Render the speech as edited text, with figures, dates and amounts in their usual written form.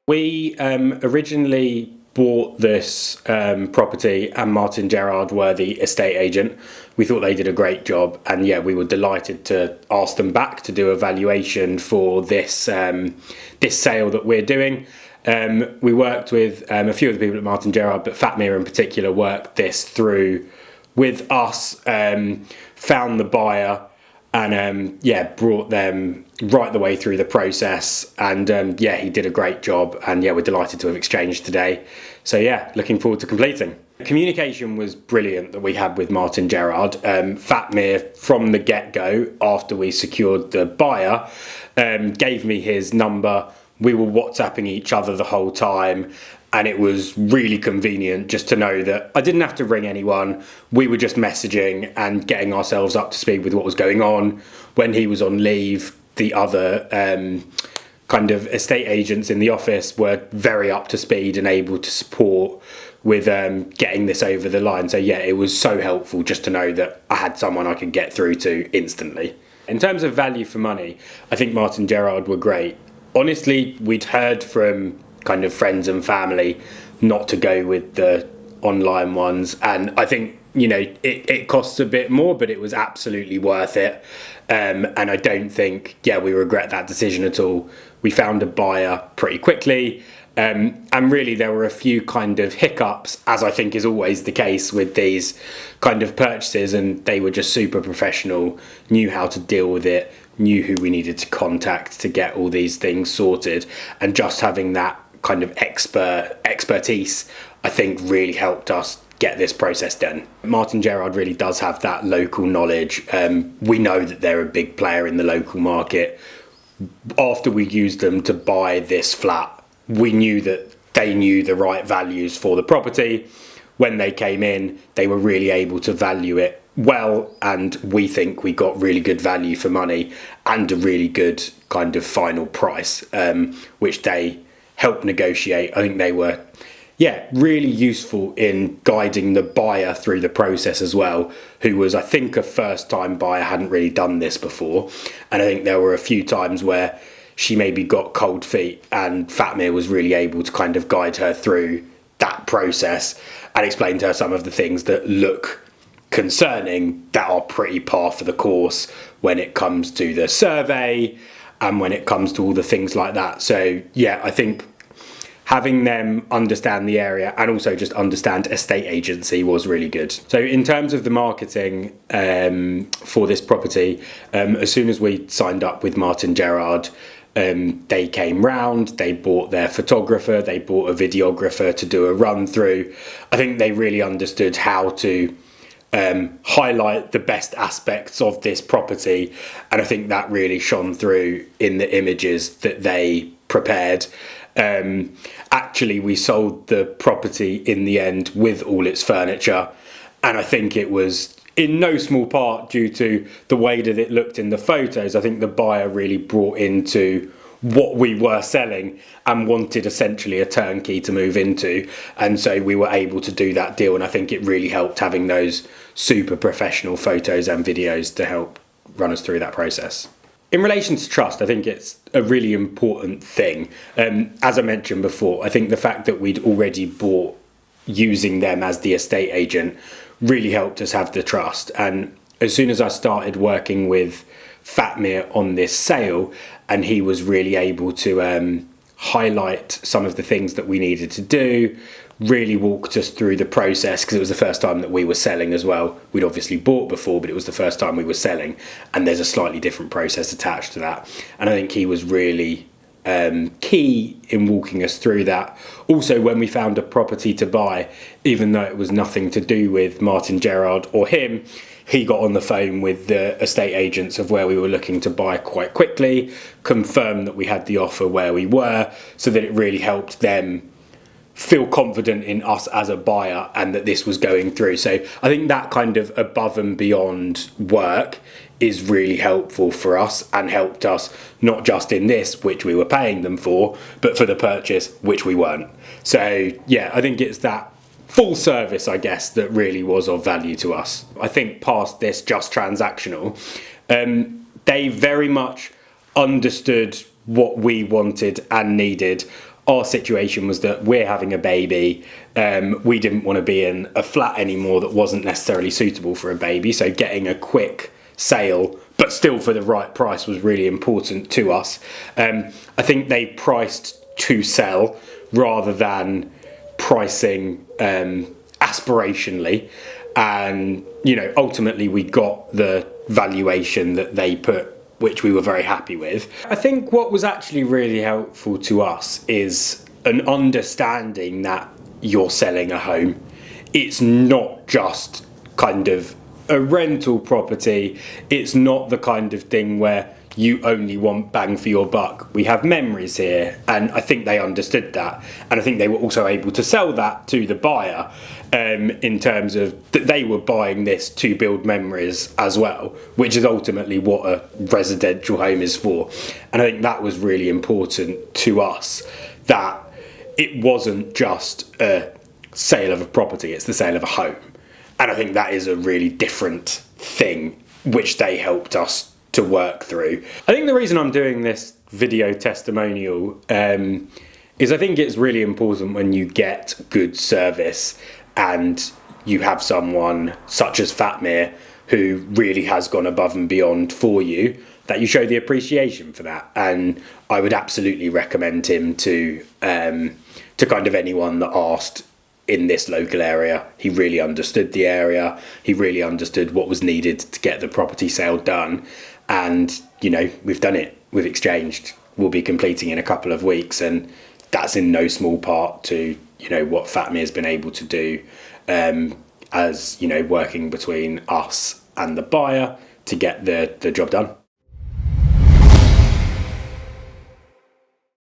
We originally bought this property and Martin Gerrard were the estate agent. We thought they did a great job, and yeah, we were delighted to ask them back to do a valuation for this this sale that we're doing. We worked with a few of the people at Martin Gerrard, but Fatmir in particular worked this through with us, found the buyer, and brought them right the way through the process. And he did a great job, and yeah, we're delighted to have exchanged today. So yeah, looking forward to completing. Communication was brilliant that we had with Martin Gerrard. Fatmir, from the get-go, after we secured the buyer, gave me his number. We were WhatsApping each other the whole time, and it was really convenient just to know that I didn't have to ring anyone. We were just messaging and getting ourselves up to speed with what was going on. When he was on leave, the other kind of estate agents in the office were very up to speed and able to support with getting this over the line. So yeah, it was so helpful just to know that I had someone I could get through to instantly. In terms of value for money, I think Martin Gerrard were great. Honestly, we'd heard from kind of friends and family not to go with the online ones, and I think, you know, it costs a bit more, but it was absolutely worth it. And I don't think we regret that decision at all. We found a buyer pretty quickly, and really there were a few kind of hiccups, as I think is always the case with these kind of purchases, and they were just super professional, knew how to deal with it, knew who we needed to contact to get all these things sorted, and just having that kind of expertise, I think, really helped us get this process done. Martin Gerrard really does have that local knowledge. We know that they're a big player in the local market. After we used them to buy this flat, we knew that they knew the right values for the property. When they came in, they were really able to value it well, and we think we got really good value for money and a really good kind of final price, which they helped negotiate. I think they were really useful in guiding the buyer through the process as well, who was, I think, a first-time buyer, hadn't really done this before. And I think there were a few times where she maybe got cold feet, and Fatmir was really able to kind of guide her through that process and explain to her some of the things that look concerning that are pretty par for the course when it comes to the survey and when it comes to all the things like that. So yeah, I think having them understand the area and also just understand estate agency was really good. So in terms of the marketing for this property, as soon as we signed up with Martin Gerrard, they came round, they bought their photographer, they bought a videographer to do a run through. I think they really understood how to highlight the best aspects of this property, and I think that really shone through in the images that they prepared. Actually, we sold the property in the end with all its furniture, and I think it was in no small part due to the way that it looked in the photos. I think the buyer really brought into what we were selling and wanted essentially a turnkey to move into, and so we were able to do that deal, and I think it really helped having those super professional photos and videos to help run us through that process. In relation to trust, I think it's a really important thing. As I mentioned before, I think the fact that we'd already bought using them as the estate agent really helped us have the trust. And as soon as I started working with Fatmir on this sale, and he was really able to highlight some of the things that we needed to do, really walked us through the process, because it was the first time that we were selling as well. We'd obviously bought before, but it was the first time we were selling, and there's a slightly different process attached to that. And I think he was really key in walking us through that. Also, when we found a property to buy, even though it was nothing to do with Martin Gerrard or him, he got on the phone with the estate agents of where we were looking to buy quite quickly, confirmed that we had the offer where we were, so that it really helped them feel confident in us as a buyer and that this was going through. So I think that kind of above and beyond work is really helpful for us, and helped us not just in this, which we were paying them for, but for the purchase, which we weren't. So yeah, I think it's that full service, I guess, that really was of value to us. I think past this just transactional, they very much understood what we wanted and needed. our situation was that we're having a baby. We didn't want to be in a flat anymore that wasn't necessarily suitable for a baby. So getting a quick sale, but still for the right price, was really important to us. I think they priced to sell rather than pricing aspirationally. And, you know, ultimately we got the valuation that they put, which we were very happy with. I think what was actually really helpful to us is an understanding that you're selling a home. It's not just kind of a rental property. It's not the kind of thing where you only want bang for your buck. We have memories here, and I think they understood that, and I think they were also able to sell that to the buyer, in terms of that they were buying this to build memories as well, which is ultimately what a residential home is for. And I think that was really important to us, that it wasn't just a sale of a property, it's the sale of a home. And I think that is a really different thing, which they helped us to work through. I think the reason I'm doing this video testimonial is I think it's really important when you get good service and you have someone such as Fatmir who really has gone above and beyond for you, that you show the appreciation for that. And I would absolutely recommend him to kind of anyone that asked in this local area. He really understood the area. He really understood what was needed to get the property sale done. And, you know, we've done it. We've exchanged. We'll be completing in a couple of weeks. And that's in no small part to, you know, what Fatmir has been able to do, as, you know, working between us and the buyer to get the job done.